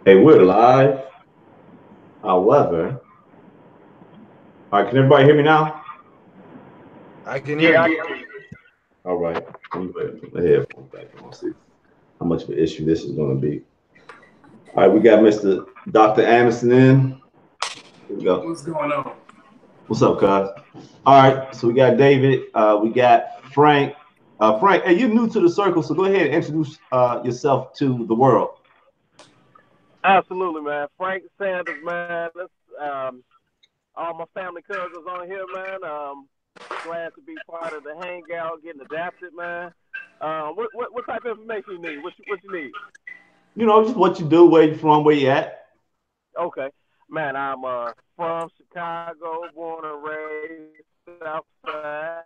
Hey, we're live. However, all right, can everybody hear me now? I can hear Yeah, I you. can. All right. Let me go ahead and put my headphones back on, see how much of an issue this is going to be. All right, we got Mr. Dr. Anderson in. Here we go. What's going on? What's up, cuz? All right, so we got David. We got Frank. Frank, hey, you're new to the circle, so go ahead and introduce yourself to the world. Absolutely, man. Frank Sanders, man. That's all my family cousins on here, man. Glad to be part of the hangout, getting adapted, man. What type of information you need? What you need? You know, just what you do, where you from, where you at. Okay, man. I'm from Chicago, born and raised Southside.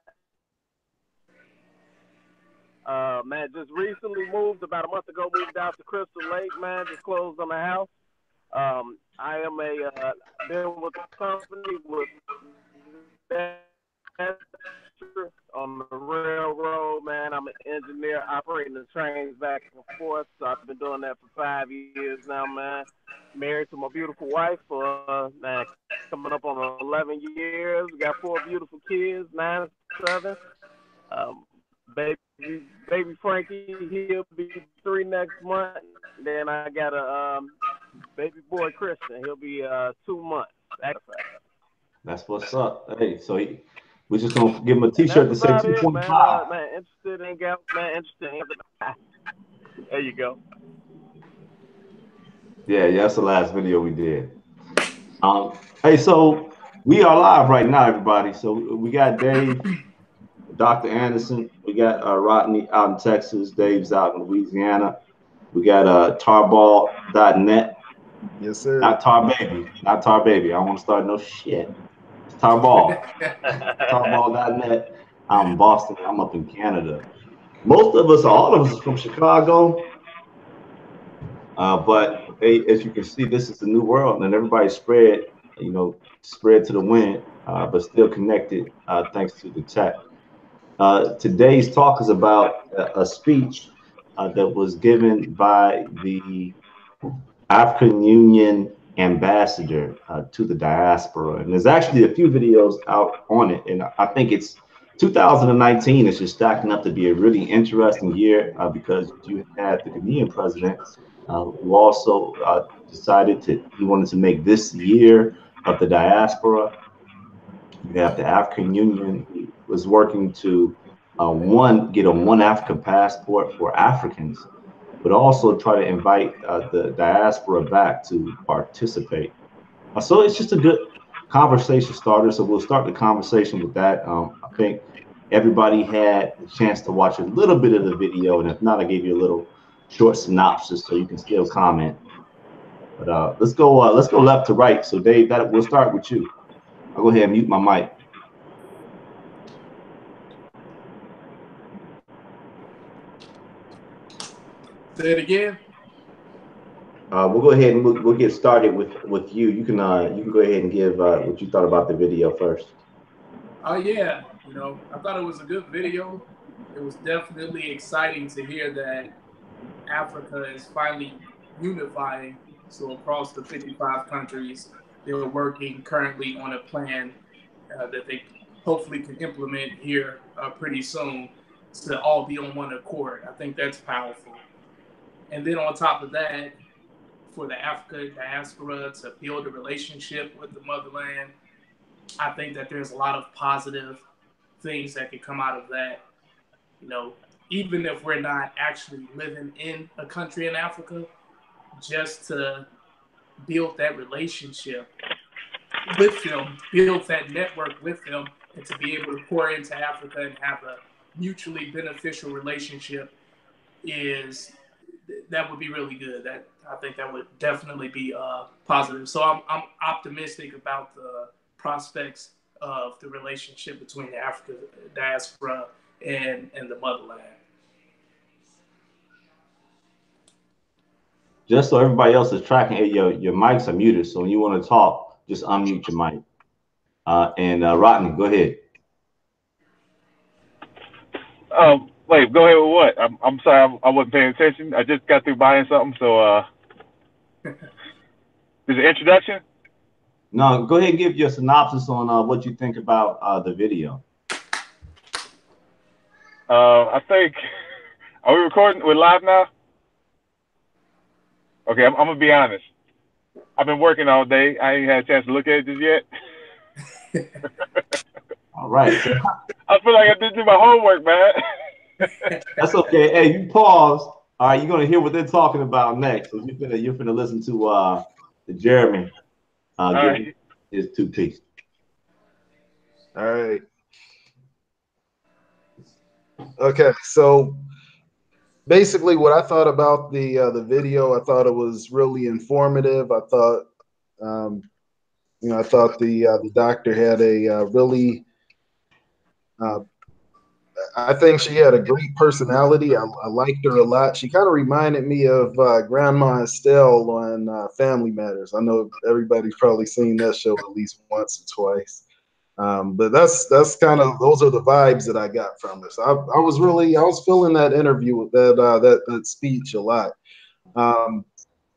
Man, just recently moved about a month ago. Moved out to Crystal Lake, man. Just closed on the house. I am a been with the company with on the railroad, man. I'm an engineer operating the trains back and forth. So I've been doing that for 5 years now, man. Married to my beautiful wife for man, coming up on 11 years. We got 4 beautiful kids, 9 and 7. Baby Frankie, he'll be 3 next month. Then I got a baby boy Christian. He'll be 2 months. That's That's what's up. Hey, we're just gonna give him a and that's T-shirt to say about it, man. 2.5. Man, interested in gal, man, interested in. There you go. Yeah, yeah, that's the last video we did. Hey, so we are live right now, everybody. So we got Dave, Dr. Anderson, we got Rodney out in Texas, Dave's out in Louisiana. We got tarball.net, Yes, sir. not Tar Baby, not Tar Baby. I don't want to start no shit. It's Tarball, tarball.net. I'm in Boston. I'm up in Canada. Most of us, all of us, is from Chicago. But hey, as you can see, this is the new world, and everybody spread, spread to the wind, but still connected thanks to the tech. Today's talk is about a speech that was given by the African Union ambassador to the diaspora. And there's actually a few videos out on it. And I think it's 2019 is just stacking up to be a really interesting year because you had the Ghanaian president who also decided he wanted to make this year of the diaspora. You have the African Union who was working to get a one African passport for Africans, but also try to invite the diaspora back to participate. So it's just a good conversation starter. So we'll start the conversation with that. I think everybody had the chance to watch a little bit of the video, and if not, I gave you a little short synopsis so you can still comment. But let's go. Let's go left to right. So Dave, we'll start with you. I'll go ahead and mute my mic. Say it again. We'll go ahead and we'll get started with you. You can go ahead and give what you thought about the video first. Oh yeah, I thought it was a good video. It was definitely exciting to hear that Africa is finally unifying. So across the 55 countries, they're working currently on a plan that they hopefully can implement here pretty soon to all be on one accord. I think that's powerful. And then on top of that, for the Africa diaspora to build a relationship with the motherland, I think that there's a lot of positive things that could come out of that. You know, even if we're not actually living in a country in Africa, just to build that relationship with them, build that network with them, and to be able to pour into Africa and have a mutually beneficial relationship is that would be really good. That I think that would definitely be positive. So I'm optimistic about the prospects of the relationship between the African diaspora and the motherland. Just so everybody else is tracking, hey, your mics are muted, so when you want to talk, just unmute your mic. And Rodney, go ahead. Wait, go ahead with what? I'm sorry, I wasn't paying attention. I just got through buying something, so Is it introduction? No, go ahead and give your synopsis on what you think about the video. I think. Are we recording? We're live now. Okay, I'm gonna be honest. I've been working all day. I ain't had a chance to look at it just yet. All right. So, I feel like I didn't do my homework, man. that's okay. Hey, you pause. All right, you're gonna hear what they're talking about next. So you're finna listen to Jeremy give right. his 2 piece. All right. Okay, so basically, what I thought about the video, I thought it was really informative. I thought, I thought the doctor had a really, I think she had a great personality. I liked her a lot. She kind of reminded me of Grandma Estelle on Family Matters. I know everybody's probably seen that show at least once or twice. But that's kind of, those are the vibes that I got from this. I was feeling that interview with that speech a lot.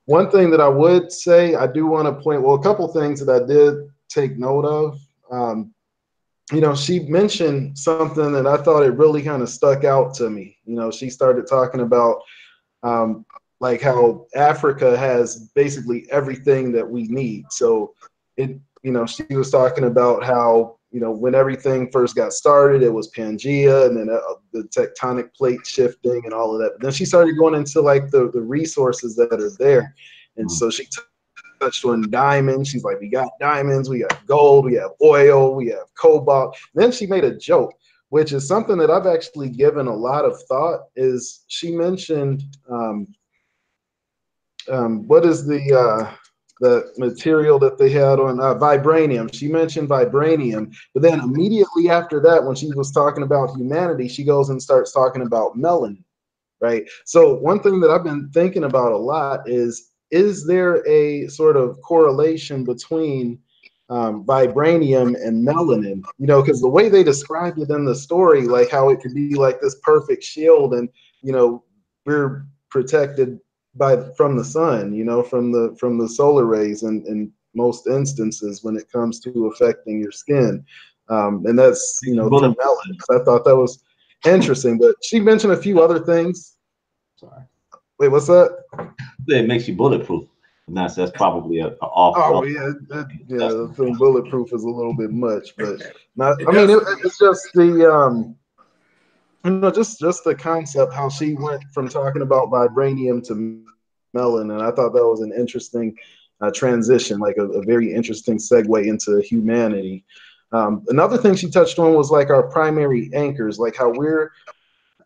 One thing that I would say, I do want to point, well, a couple things that I did take note of. She mentioned something that I thought it really kind of stuck out to me. She started talking about like how Africa has basically everything that we need. So she was talking about how, when everything first got started, it was Pangea, and then the tectonic plate shifting and all of that. But then she started going into like the resources that are there. And so she touched on diamonds. She's like, we got diamonds, we got gold, we have oil, we have cobalt. And then she made a joke, which is something that I've actually given a lot of thought, is she mentioned, what is the material that they had on vibranium. She mentioned vibranium, but then immediately after that, when she was talking about humanity, she goes and starts talking about melanin, right? So one thing that I've been thinking about a lot is there a sort of correlation between vibranium and melanin? Because the way they described it in the story, like how it could be like this perfect shield, and we're protected from the sun, from the solar rays, in most instances when it comes to affecting your skin, and that's through melanin. So I thought that was interesting. But she mentioned a few other things. Sorry. Wait, what's that? It makes you bulletproof. And that's probably a off. Oh yeah, the thing bulletproof is a little bit much, but not. I mean, it's just the just the concept, how she went from talking about vibranium to melon, and I thought that was an interesting transition, like a very interesting segue into humanity. Another thing she touched on was like our primary anchors, like how we're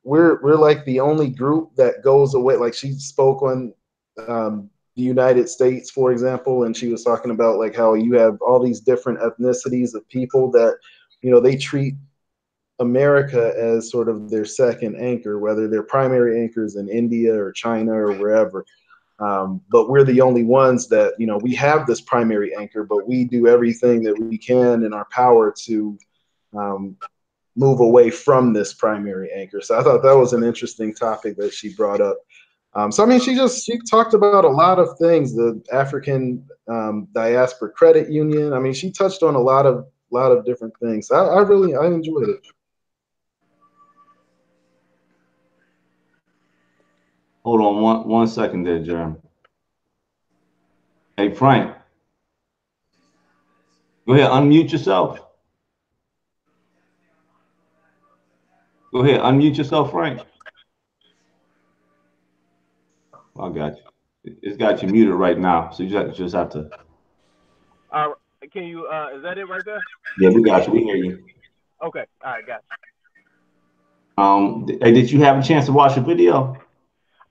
like the only group that goes away. Like she spoke on the United States, for example, and she was talking about like how you have all these different ethnicities of people that, they treat America as sort of their second anchor, whether their primary anchors in India or China or wherever. But we're the only ones that, we have this primary anchor, but we do everything that we can in our power to move away from this primary anchor. So I thought that was an interesting topic that she brought up. So I mean, she talked about a lot of things, the African Diaspora Credit Union. I mean, she touched on a lot of different things. I enjoyed it. Hold on one second there, Jeremy. Hey, Frank. Go ahead, unmute yourself. Go ahead, unmute yourself, Frank. I got you. It's got you muted right now, so you just have to. Can you? Is that it right there? Yeah, we got you. We hear you. Okay. All right, got you. Hey, did you have a chance to watch the video?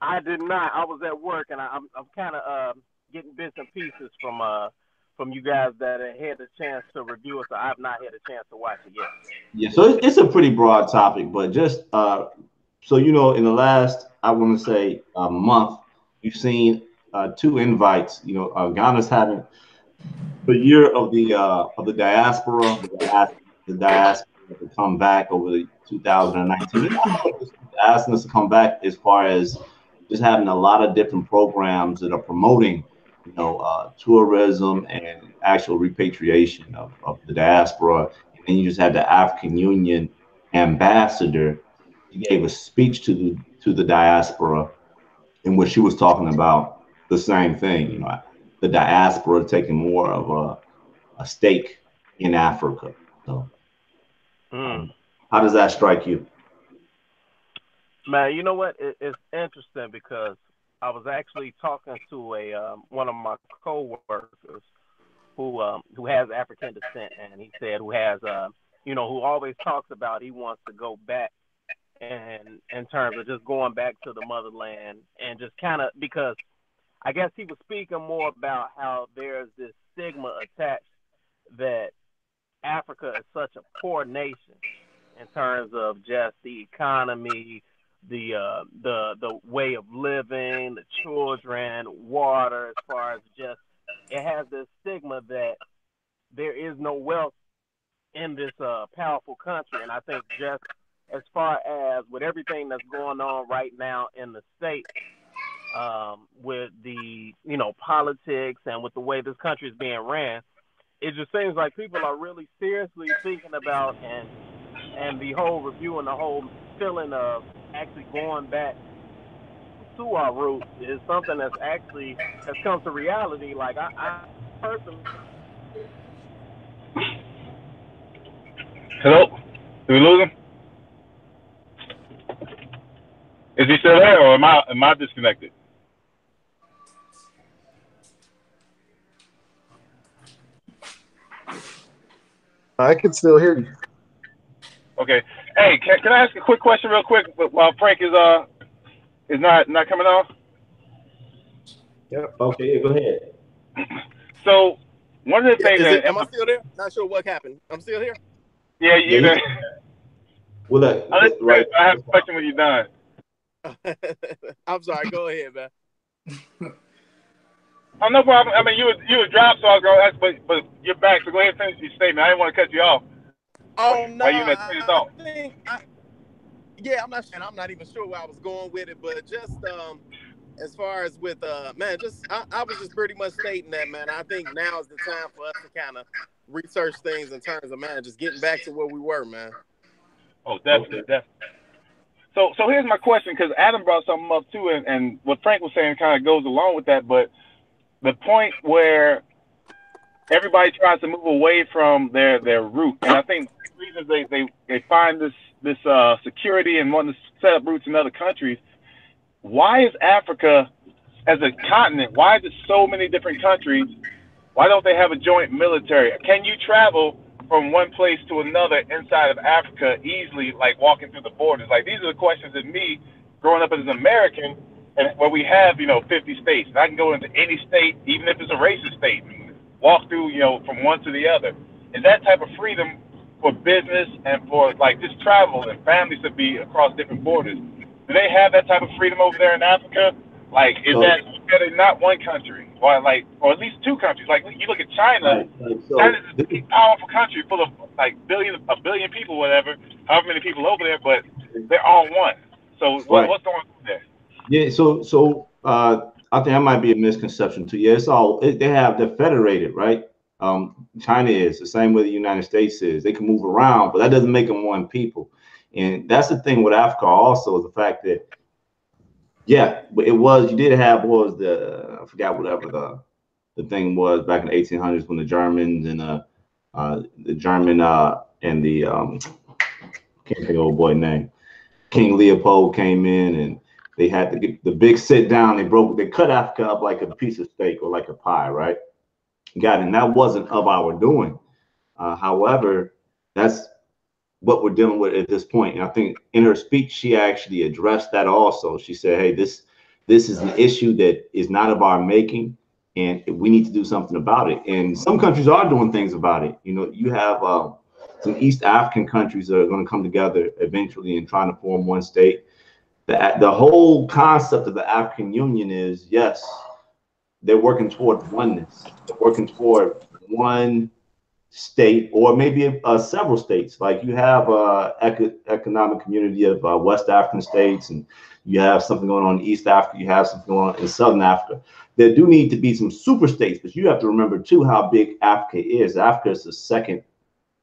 I did not. I was at work, and I'm kind of getting bits and pieces from you guys that had the chance to review it. So I've not had a chance to watch it yet. Yeah, so it's a pretty broad topic, but just so you know, in the last, I want to say, month, you've seen 2 invites. Ghana's having the year of the diaspora, the diaspora to come back over the 2019. Asking us to come back as far as just having a lot of different programs that are promoting tourism and actual repatriation of the diaspora. And then you just had the African Union ambassador. She gave a speech to the diaspora in which she was talking about the same thing. The diaspora taking more of a stake in Africa. So, how does that strike you? Man, you know what? It's interesting because I was actually talking to a one of my coworkers who has African descent, and he said who has who always talks about he wants to go back and in terms of just going back to the motherland and just kind of because I guess he was speaking more about how there's this stigma attached that Africa is such a poor nation in terms of just the economy, the way of living, the children, water, as far as just it has this stigma that there is no wealth in this powerful country. And I think just as far as with everything that's going on right now in the state, with the politics and with the way this country is being ran, it just seems like people are really seriously thinking about and the whole review and the whole feeling of actually going back to our roots is something that's actually has come to reality. Like I personally. Hello? Did we lose him? Is he still there, or am I disconnected? I can still hear you. Okay. Hey, can I ask a quick question real quick while Frank is not coming on? Yep. Okay. Yeah, go ahead. So one of the things am I still there? Not sure what happened. I'm still here. Yeah, you there. Well, right. I have a question when you're done. I'm sorry. Go ahead, man. Oh, no problem. I mean, you would drop, so I'll go ask, but you're back, so go ahead and finish your statement. I didn't want to cut you off. Oh no, I'm not even sure where I was going with it, but just as far as with man, I was just pretty much stating that, man. I think now is the time for us to kind of research things in terms of, man, just getting back to where we were, man. Oh, definitely, definitely. So here's my question, because Adam brought something up too, and what Frank was saying kind of goes along with that, but the point where everybody tries to move away from their root, and I think the reasons they find this security and want to set up roots in other countries. Why is Africa as a continent? Why is it so many different countries? Why don't they have a joint military? Can you travel from one place to another inside of Africa easily, like walking through the borders? Like, these are the questions that me, growing up as an American, and where we have 50 states, and I can go into any state, even if it's a racist state, and walk through from one to the other. Is that type of freedom for business and for like just travel and families to be across different borders? Do they have that type of freedom over there in Africa? Like, is that not one country, or at least two countries? Like, you look at China. Right. China's a big, powerful country full of like a billion people, whatever, however many people over there, but they're all one. So what's going on there? Yeah. So I think that might be a misconception too. Yeah, they're federated, right? China is the same way the United States is. They can move around, but that doesn't make them one people. And that's the thing with Africa also, is the fact that, yeah, you did have, I forgot whatever the thing was back in the 1800s when the Germans and can't think of old boy name, King Leopold came in, and they had to get the big sit down. They cut Africa up like a piece of steak or like a pie, right? And that wasn't of our doing. However, that's what we're dealing with at this point. And I think in her speech, she actually addressed that also. She said, hey, this is an issue that is not of our making, and we need to do something about it. And some countries are doing things about it. You have some East African countries that are going to come together eventually and trying to form one state. The whole concept of the African Union is, yes, they're working toward oneness. They're working toward one state, or maybe several states. Like you have economic community of West African states, and you have something going on in East Africa, you have something going on in Southern Africa. There do need to be some super states, but you have to remember too how big Africa is. Africa is the second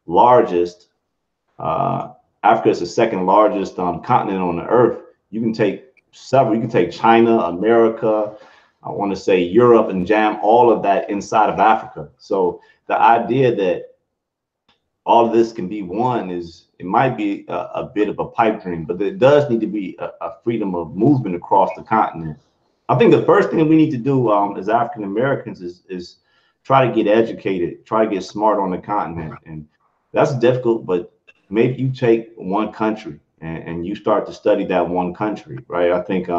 largest. Africa is the second largest continent on the earth. You can take several. You can take China, America, I want to say Europe, and jam all of that inside of Africa. So the idea that all of this can be one is, it might be a bit of a pipe dream, but there does need to be a freedom of movement across the continent. I think the first thing we need to do as African Americans is try to get educated, try to get smart on the continent. And that's difficult, but maybe you take one country and you start to study that one country, right? I think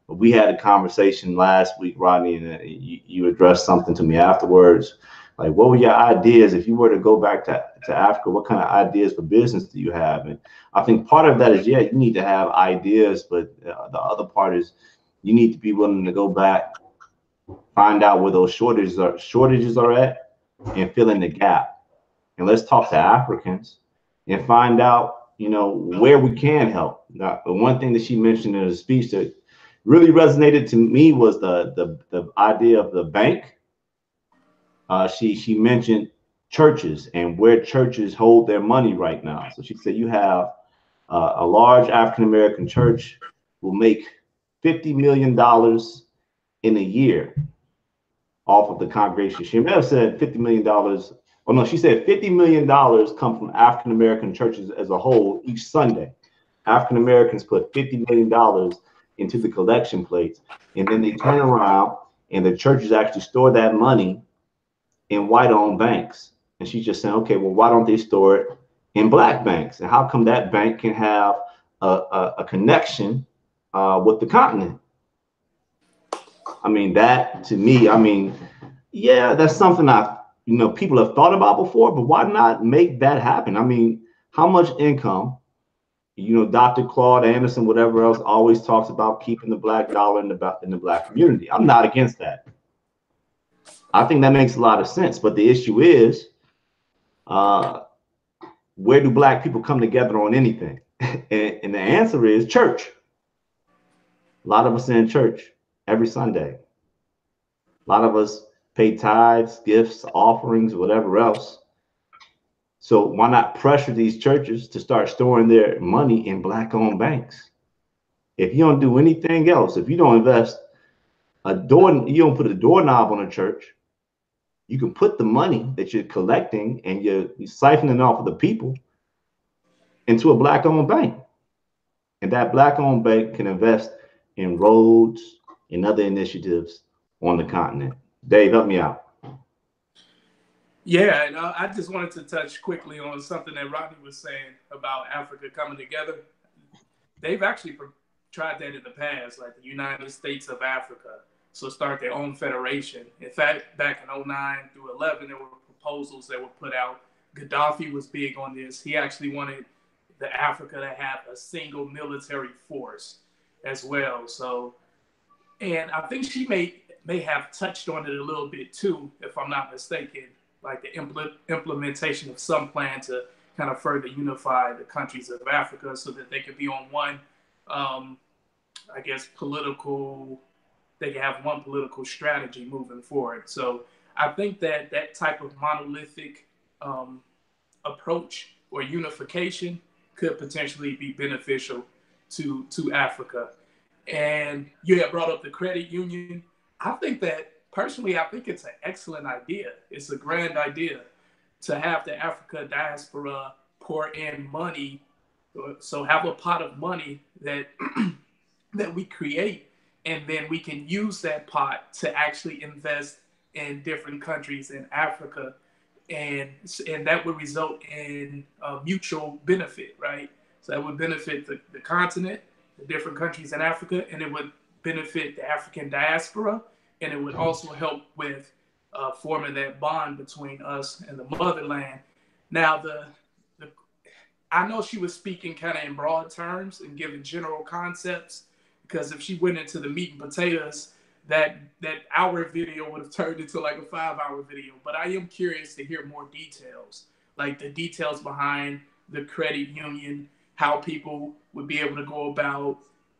we had a conversation last week, Rodney, and you addressed something to me afterwards. Like, what were your ideas if you were to go back to Africa? What kind of ideas for business do you have? And I think part of that is, yeah, you need to have ideas, but the other part is you need to be willing to go back, find out where those shortages are at, and fill in the gap. And let's talk to Africans and find out, where we can help. Now, the one thing that she mentioned in her speech that really resonated to me was the idea of the bank. She mentioned churches and where churches hold their money right now. So she said you have a large African American church will make $50 million in a year off of the congregation. She may have said $50 million. Oh no, she said $50 million come from African American churches as a whole each Sunday. African Americans put $50 million into the collection plates, and then they turn around and the churches actually store that money in white-owned banks. And she's just saying, okay, well, why don't they store it in black banks? And how come that bank can have a connection with the continent? I mean, that to me, I mean, yeah, that's something people have thought about before, but why not make that happen? I mean, how much income, Dr. Claude Anderson, whatever else, always talks about keeping the black dollar in the black community. I'm not against that. I think that makes a lot of sense. But the issue is, where do black people come together on anything? And the answer is church. A lot of us are in church every Sunday. A lot of us pay tithes, gifts, offerings, whatever else. So why not pressure these churches to start storing their money in black-owned banks? If you don't do anything else, if you don't invest you don't put a doorknob on a church, you can put the money that you're collecting and you're siphoning off of the people into a black-owned bank. And that black-owned bank can invest in roads and other initiatives on the continent. Dave, help me out. Yeah, and I just wanted to touch quickly on something that Rodney was saying about Africa coming together. They've actually tried that in the past, like the United States of Africa. So start their own federation. In fact, back in 09 through 11, there were proposals that were put out. Gaddafi was big on this. He actually wanted the Africa to have a single military force as well. So, and I think she may have touched on it a little bit too, if I'm not mistaken, like the implementation of some plan to kind of further unify the countries of Africa so that they could be on one, they can have one political strategy moving forward. So I think that type of monolithic approach or unification could potentially be beneficial to Africa. And you had brought up the credit union. I think it's an excellent idea. It's a grand idea to have the Africa diaspora pour in money. So have a pot of money that that we create, and then we can use that pot to actually invest in different countries in Africa, and that would result in mutual benefit, right? So that would benefit the continent, the different countries in Africa, and it would benefit the African diaspora, and it would also help with forming that bond between us and the motherland. Now, I know she was speaking kind of in broad terms and giving general concepts, because if she went into the meat and potatoes, that hour video would have turned into like a 5-hour video. But I am curious to hear more details, like the details behind the credit union, how people would be able to go about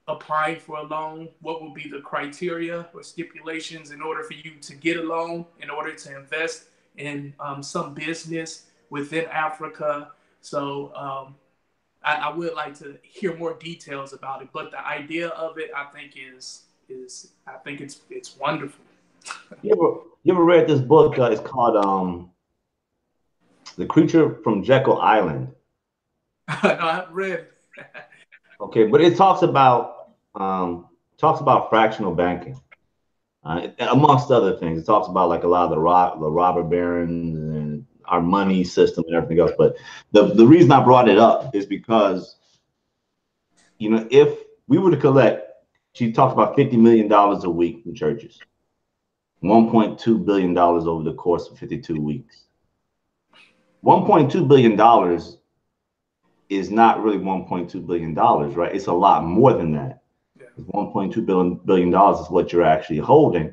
applying for a loan, what will be the criteria or stipulations in order for you to get a loan, in order to invest in some business within Africa. So I would like to hear more details about it, but the idea of it, I think, is I think it's wonderful. You ever read this book? It's called The Creature from Jekyll Island. No, I haven't read. Okay, but it talks about fractional banking, amongst other things. It talks about like a lot of the robber barons and our money system and everything else. But the reason I brought it up is because, you know, if we were to collect, she talks about $50 million a week from churches, $1.2 billion over the course of 52 weeks. $1.2 billion is not really $1.2 billion, right? It's a lot more than that. Yeah. $1.2 billion is what you're actually holding,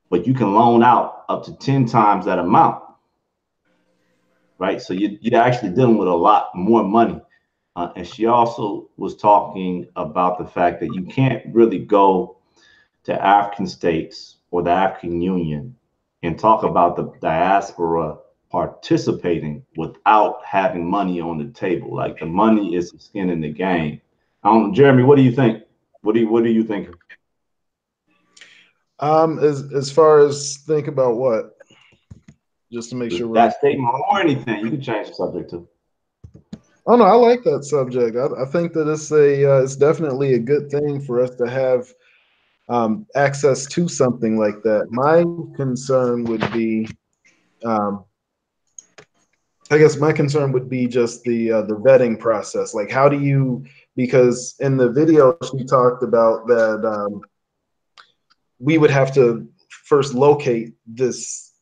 but you can loan out up to 10 times that amount, right? So you're actually dealing with a lot more money. And she also was talking about the fact that you can't really go to African states or the African Union and talk about the diaspora participating without having money on the table. Like the money is the skin in the game. Jeremy, what do you think? What are you thinking? As far as think about what, just to make sure we're that statement or anything, you can change the subject to. Oh no, I like that subject. I think that it's definitely a good thing for us to have access to something like that. My concern would be, I guess my concern would be just the vetting process. Like, how do you? Because in the video she talked about that we would have to first locate this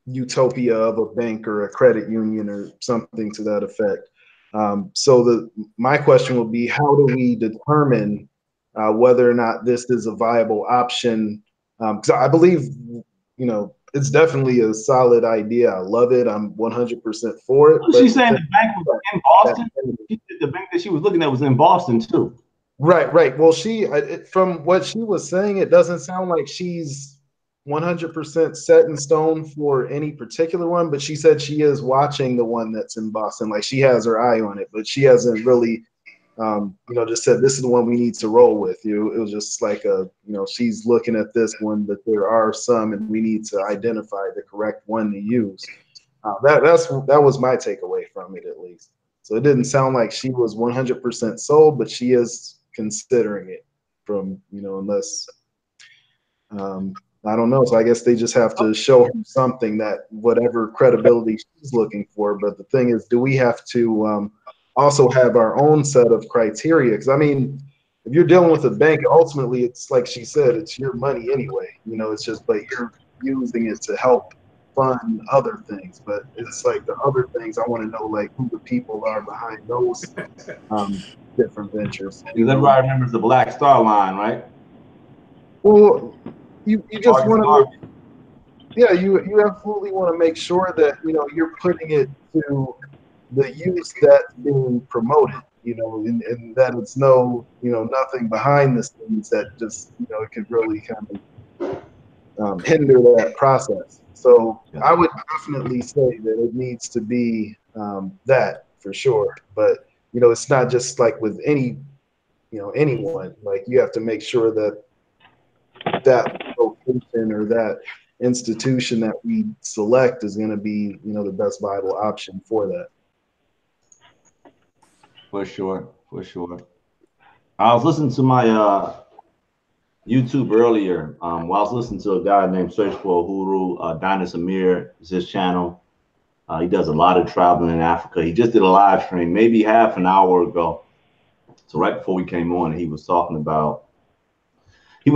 utopia of a bank or a credit union or something to that effect. So my question would be, how do we determine whether or not this is a viable option? Because I believe, you know, it's definitely a solid idea. I love it. I'm 100% for it. She's saying the bank was in Boston. The bank that she was looking at was in Boston too. Right. Well, from what she was saying, it doesn't sound like she's 100% set in stone for any particular one, but she said she is watching the one that's in Boston. Like she has her eye on it, but she hasn't really, just said this is the one we need to roll with. It was just like she's looking at this one, but there are some, and we need to identify the correct one to use. That was my takeaway from it, at least. So it didn't sound like she was 100% sold, but she is considering it. Unless. I don't know. So I guess they just have to show him something, that whatever credibility she's looking for. But the thing is, do we have to also have our own set of criteria? Because, I mean, if you're dealing with a bank, ultimately, it's like she said, it's your money anyway. It's just like you're using it to help fund other things. But it's like the other things, I want to know, like, who the people are behind those different ventures. Because everybody remembers the Black Star Line, right? Well, you just want to, yeah, you absolutely want to make sure that you're putting it to the use that's being promoted, and that it's nothing behind the scenes that just it could really kind of hinder that process. So I would definitely say that it needs to be that for sure. But it's not just like with anyone. Like you have to make sure that location or that institution that we select is going to be the best viable option for that. For sure. I was listening to my YouTube earlier while I was listening to a guy named Search for Uhuru. Dinas Amir is his channel. He does a lot of traveling in Africa. He just did a live stream maybe half an hour ago. So right before we came on, he was talking about the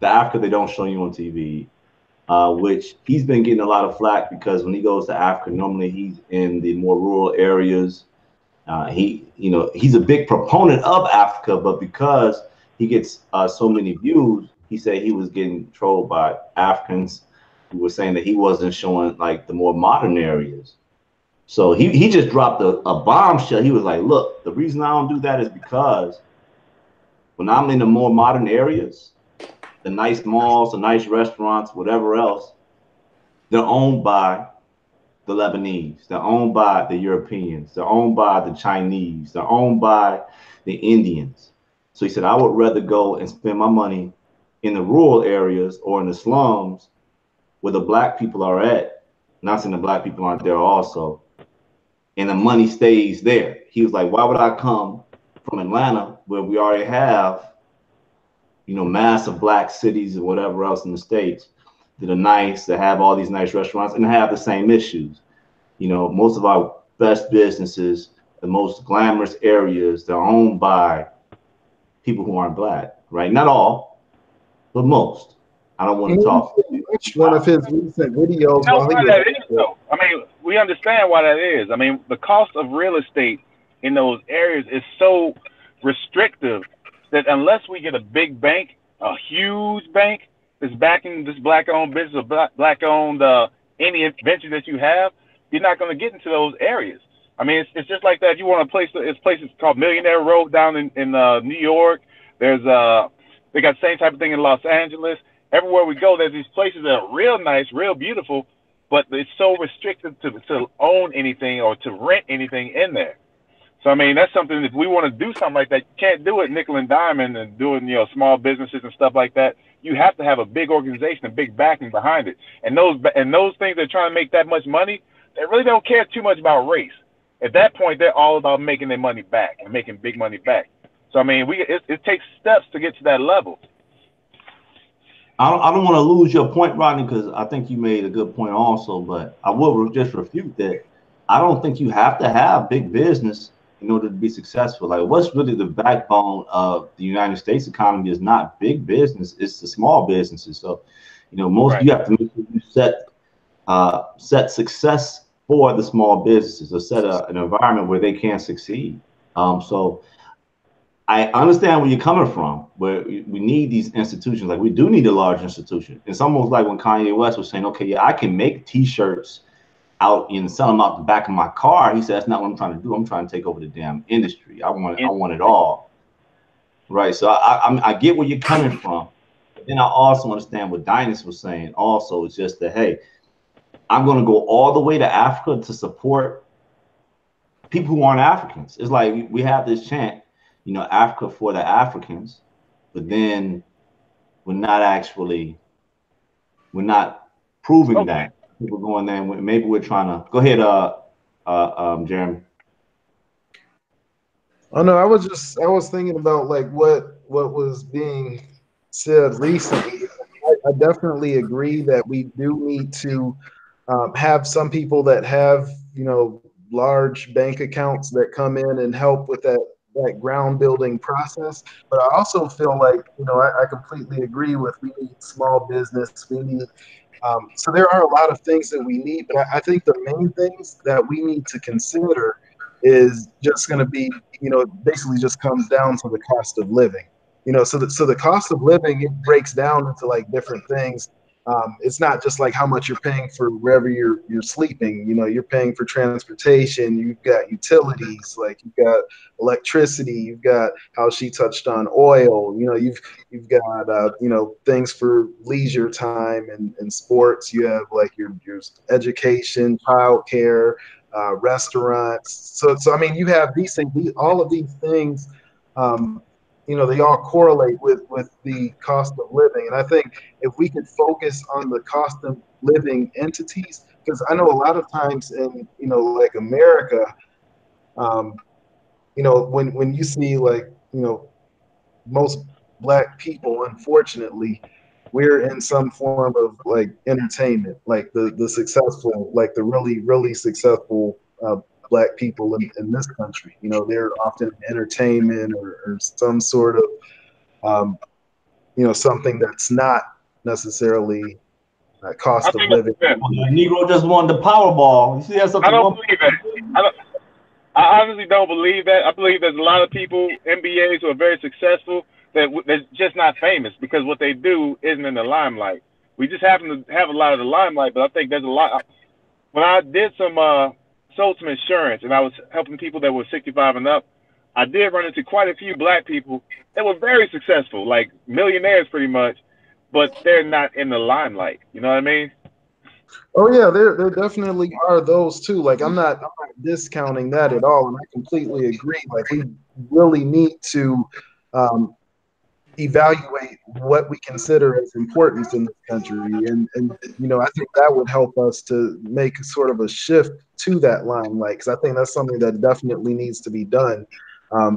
Africa they don't show you on TV, which he's been getting a lot of flack because when he goes to Africa, normally he's in the more rural areas. He's a big proponent of Africa, but because he gets so many views. He said he was getting trolled by Africans who were saying that he wasn't showing like the more modern areas. So he just dropped a bombshell. He was like, look, the reason I don't do that is because when I'm in the more modern areas, the nice malls, the nice restaurants, whatever else, they're owned by the Lebanese, they're owned by the Europeans, they're owned by the Chinese, they're owned by the Indians. So he said, I would rather go and spend my money in the rural areas or in the slums where the black people are at. Not saying the black people aren't there also, and the money stays there. He was like, why would I come from Atlanta where we already have, you know, massive black cities and whatever else in the States that are nice, that have all these nice restaurants and have the same issues. You know, most of our best businesses, the most glamorous areas, they're owned by people who aren't black, right? Not all, but most. I don't want to talk. One of his recent videos. You know why that is, though? I mean, we understand why that is. I mean, the cost of real estate in those areas is so restrictive that unless we get a big bank, a huge bank that's backing this black-owned business or black-owned any venture that you have, you're not going to get into those areas. I mean, it's just like that. You want a place, it's places called Millionaire Road down in New York. There's they got the same type of thing in Los Angeles. Everywhere we go, there's these places that are real nice, real beautiful, but it's so restricted to own anything or to rent anything in there. So, I mean, that's something, if we want to do something like that, you can't do it nickel and diamond and doing, you know, small businesses and stuff like that. You have to have a big organization, a big backing behind it. And those things that are trying to make that much money, they really don't care too much about race. At that point, they're all about making their money back and making big money back. So, I mean, it takes steps to get to that level. I don't want to lose your point, Rodney, because I think you made a good point also, but I will just refute that. I don't think you have to have big business in order to be successful. Like, what's really the backbone of the United States economy is not big business, it's the small businesses. So, you know, most you have to make sure you set success for the small businesses or set an environment where they can succeed. So I understand where you're coming from, where we need these institutions. Like, we do need a large institution. It's almost like when Kanye West was saying, okay, yeah, I can make T-shirts out and sell them out the back of my car. He said, that's not what I'm trying to do. I'm trying to take over the damn industry. I want it all. Right. So I get where you're coming from. But then I also understand what Dynas was saying also. It's just that, hey, I'm going to go all the way to Africa to support people who aren't Africans. It's like we have this chant, you know, Africa for the Africans, but then we're not proving that. People going there, and maybe we're trying to go ahead, Jeremy. Oh no, I was thinking about like what was being said recently. I definitely agree that we do need to have some people that have, you know, large bank accounts that come in and help with that ground building process. But I also feel like, you know, I completely agree with, we need small business. We need, so there are a lot of things that we need, but I think the main things that we need to consider is just going to be, you know, basically just comes down to the cost of living. You know, so the cost of living, it breaks down into like different things. It's not just like how much you're paying for wherever you're sleeping. You know, you're paying for transportation. You've got utilities, like you've got electricity. You've got, how she touched on, oil. You know, you've got you know, things for leisure time and sports. You have like your education, childcare, restaurants. So I mean, you have these things. All of these things. You know, they all correlate with the cost of living. And I think if we could focus on the cost of living entities, because I know a lot of times in, you know, like America, you know, when you see like, you know, most Black people, unfortunately, we're in some form of like entertainment, like the successful, like the really, really successful Black people in this country. You know, they're often entertainment or some sort of, you know, something that's not necessarily cost of living. The Negro just won the Powerball. You see, that's something. I don't believe that. I honestly don't believe that. I believe there's a lot of people, MBAs, who are very successful they're just not famous because what they do isn't in the limelight. We just happen to have a lot of the limelight, but I think there's a lot. When I did sold some insurance and I was helping people that were 65 and up, I did run into quite a few black people that were very successful, like millionaires pretty much, but they're not in the limelight. You know what I mean? Oh yeah, there definitely are those too. Like I'm not discounting that at all, and I completely agree. Like we really need to evaluate what we consider as importance in this country, and you know I think that would help us to make sort of a shift to that limelight, because I think that's something that definitely needs to be done.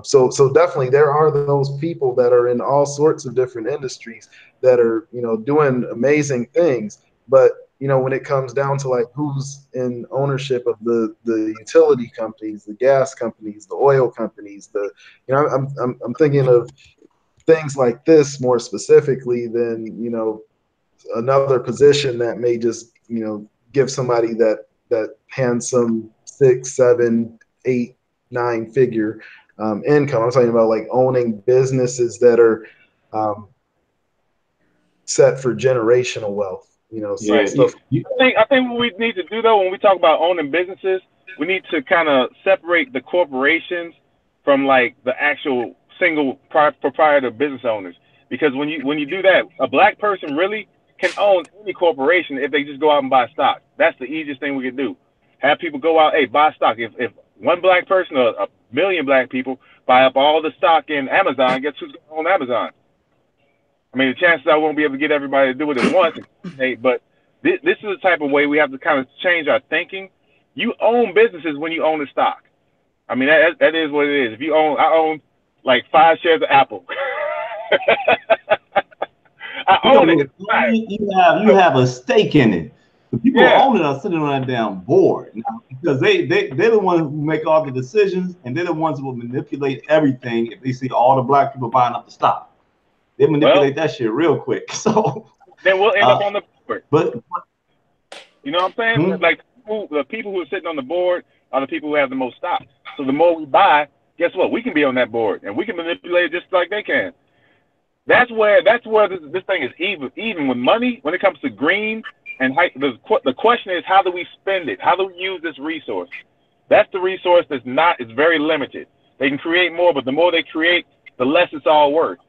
So definitely there are those people that are in all sorts of different industries that are, you know, doing amazing things, but you know when it comes down to like who's in ownership of the utility companies, the gas companies, the oil companies, the, you know, I'm thinking of things like this more specifically than, you know, another position that may just, you know, give somebody that handsome 6, 7, 8, 9 figure income. I'm talking about like owning businesses that are set for generational wealth, you know, Yeah, stuff. I think what we need to do though, when we talk about owning businesses, we need to kind of separate the corporations from like the actual single proprietor business owners. Because when you do that, a black person really can own any corporation if they just go out and buy stock. That's the easiest thing we can do. Have people go out, hey, buy stock. If one black person or a million black people buy up all the stock in Amazon, guess who's going to own Amazon? I mean, the chances I won't be able to get everybody to do it at once, but this is the type of way we have to kind of change our thinking. You own businesses when you own the stock. I mean, that is what it is. If you own, I own like 5 shares of Apple. I own it. You have a stake in it. The people who own it are sitting on that damn board now, because they're the ones who make all the decisions, and they're the ones who will manipulate everything if they see all the black people buying up the stock. They manipulate that shit real quick. So then we'll end up on the board. But you know what I'm saying? Like the people who are sitting on the board are the people who have the most stock. So the more we buy, guess what? We can be on that board and we can manipulate it just like they can. That's where this thing is even with money. When it comes to green and the question is, how do we spend it? How do we use this resource? That's the resource it's very limited. They can create more, but the more they create, the less it's all worth.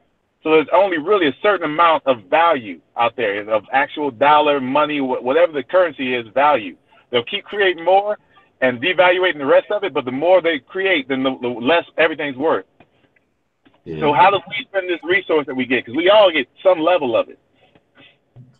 So there's only really a certain amount of value out there, of actual dollar, money, whatever the currency is, value. They'll keep creating more and devaluating the rest of it, but the more they create, then the less everything's worth. Yeah. So how do we spend this resource that we get? Because we all get some level of it.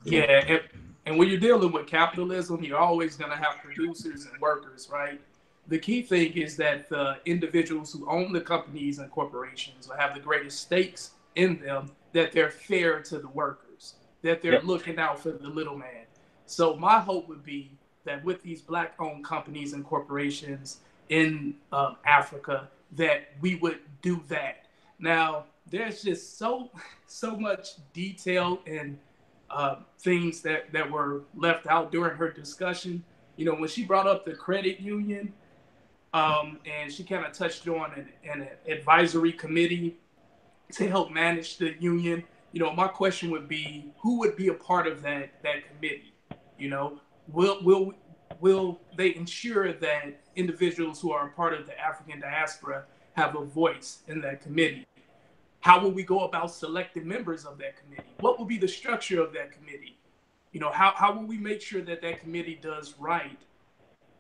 Yeah, and when you're dealing with capitalism, you're always going to have producers and workers, right? The key thing is that the individuals who own the companies and corporations will have the greatest stakes in them, that they're fair to the workers, that they're looking out for the little man. So my hope would be that with these black-owned companies and corporations in Africa, that we would do that. Now, there's just so much detail and things that were left out during her discussion. You know, when she brought up the credit union, and she kind of touched on an advisory committee to help manage the union. You know, my question would be, who would be a part of that committee? You know, will they ensure that individuals who are a part of the African diaspora have a voice in that committee? How will we go about selecting members of that committee? What will be the structure of that committee? You know, how will we make sure that committee does right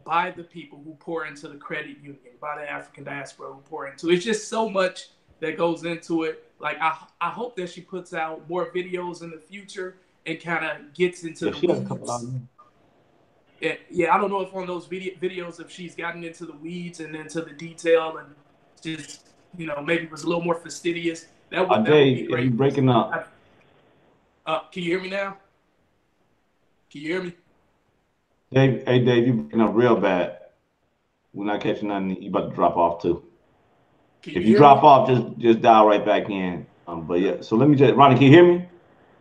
by the people who pour into the credit union, by the African diaspora who pour into it? It's just so much that goes into it. Like, I hope that she puts out more videos in the future and kind of gets into the weeds. Yeah, I don't know if on those videos, if she's gotten into the weeds and into the detail and just, you know, maybe was a little more fastidious. That would be great. You breaking up. Can you hear me now? Can you hear me? Dave, hey Dave, you breaking up real bad. We're not catching nothing. You about to drop off too. If you drop off, just dial right back in. But yeah, so let me just, Ronnie, can you hear me?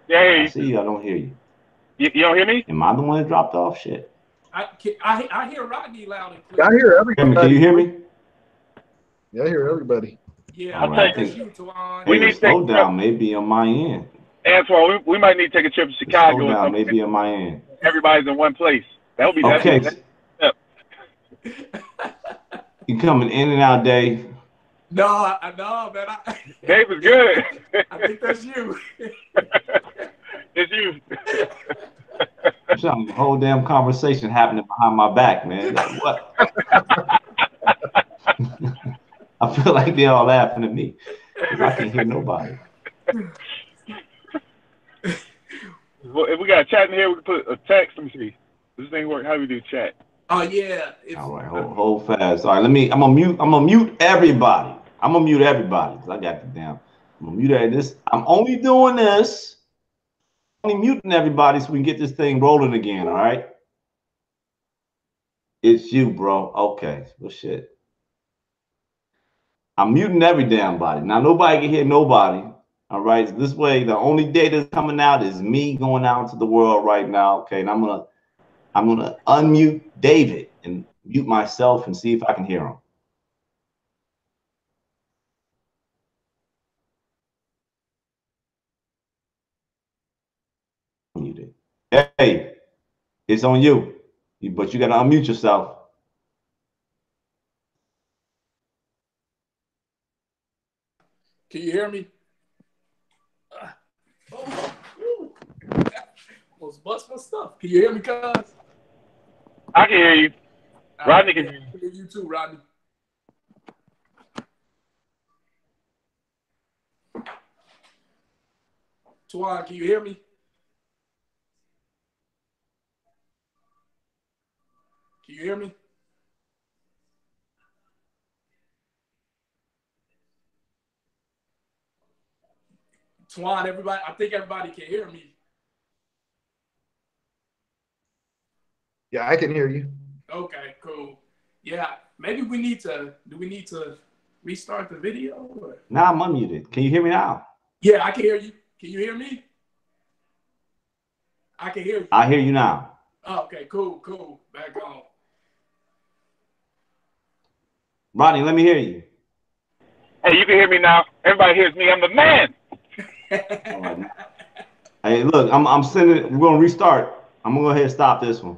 Yeah, I hear you. I see you. I don't hear you. You don't hear me? Am I the one that dropped off? Shit. I hear Rodney loud and clear. I hear everybody. Can you hear me? Yeah, I hear everybody. Yeah, All I'll tell right. I you, that's think you, Tuan. we the need to take a trip. slowdown may be on my end. Antoine, we might need to take a trip to The Chicago and slowdown come. may be on my end. Everybody's in one place. That'll be that's Okay. yep. You coming in and out, Dave? No, man. Dave is good. I think that's you. It's you. I'm trying the whole damn conversation happening behind my back, man. Like what? I feel like they're all laughing at me because I can't hear nobody. Well, if we got a chat in here, we can put a text. Let me see. Does this thing work? How do we do chat? Oh yeah. All right, hold fast. All right, I'm gonna mute everybody. I'm gonna mute everybody because I got the damn. I'm gonna mute this. I'm only doing this. Only muting everybody so we can get this thing rolling again. All right. It's you, bro. Okay. Well, shit. I'm muting every damn body. Now nobody can hear nobody. All right. So this way, the only data that's coming out is me going out into the world right now. Okay. And I'm gonna unmute David and mute myself and see if I can hear him. Muted. Hey, it's on you. But you gotta unmute yourself. Can you hear me? Almost bust my stuff. Can you hear me, cuz? I can hear you. Rodney can hear you. I can hear you too, Rodney. Tuan, can you hear me? Can you hear me? Tuan, everybody, I think everybody can hear me. Yeah, I can hear you. Okay, cool. Yeah, maybe we need to. Do we need to restart the video? Or? Now I'm unmuted. Can you hear me now? Yeah, I can hear you. Can you hear me? I can hear you. I hear you now. Oh, okay, cool. Back on. Rodney, let me hear you. Hey, you can hear me now. Everybody hears me. I'm the man. All right. Hey, look, I'm sending. We're gonna restart. I'm gonna go ahead and stop this one.